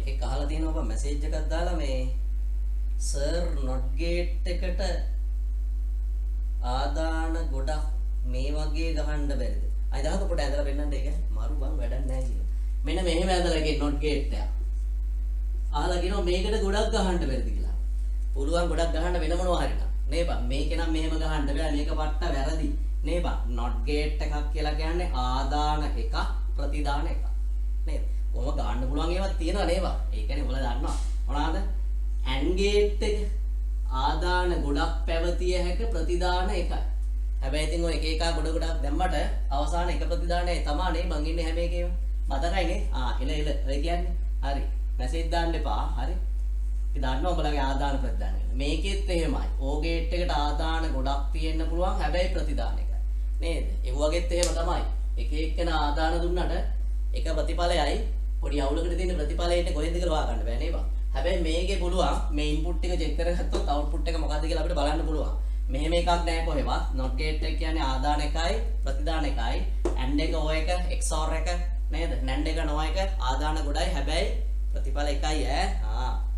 එකෙක් අහලා තියෙනවා ඔබ මැසේජ් එකක් දාලා මේ සර් not gate එකට ආදාන ගොඩක් මේ වගේ ගහන්න බැරිද? අය දාහක පොඩ ඇදලා පෙන්නන්න ඒක මරු බං වැඩක් නැහැ කියලා. මෙන්න මෙහෙම ඇදලා එකේ not gate එක. අහලා කියනවා මේකට ගොඩක් ගහන්න බැරිද කියලා. පුළුවන් ගොඩක් ගහන්න වෙන මොනවා හරි නා. නේ බං මේක නම් මෙහෙම ගහන්න බෑ මේක පට්ට වැරදි. නේ බං not gate එකක් කියලා කියන්නේ ආදාන එක ප්‍රතිදාන එක. නේද? කොහොම ගන්න පුළුවන් ඒවා තියෙනවා නේ බං. ඒ කියන්නේ ඔයාලා දන්නවා. මොනවාද? and gate එක ආදාන ගොඩක් පැවතිය හැක ප්‍රතිදාන එකයි. හැබැයි ඉතින් ඔය එක එක ගොඩක් දැම්මට අවසාන එක ප්‍රතිදානයයි තමයි මං ඉන්නේ හැම එකේම. මතකයිනේ? එල ඔය කියන්නේ. හරි. මැසේජ් දාන්න එපා. හරි. අපි දන්නවා ඔයගොල්ලන්ගේ ආදාන ප්‍රතිදාන එක. මේකෙත් එහෙමයි. ඕ ගේට් එකට ආදාන ගොඩක් තියෙන්න පුළුවන් හැබැයි ප්‍රතිදාන එකයි. නේද? ඒ වගේත් එහෙම තමයි. එක එක්කෙනා ආදාන දුන්නට එක ප්‍රතිඵලයයි පොඩි අවුලකට තියෙන ප්‍රතිඵලයට කොහෙන්ද කියලා හොයාගන්න බෑ නේද? හැබැයි මේකේ පුළුවන් මේ ඉන්පුට් එක චෙක් කරගත්තොත් අවුට්පුට් එක මොකද්ද කියලා අපිට බලන්න පුළුවන්. මෙහෙම එකක් නැහැ කොහෙවත්. not gate එක කියන්නේ ආදාන එකයි ප්‍රතිදාන එකයි. and එක o එක XOR එක නේද? NAND එක no එක ආදාන ගොඩයි හැබැයි ප්‍රතිඵල එකයි ඈ.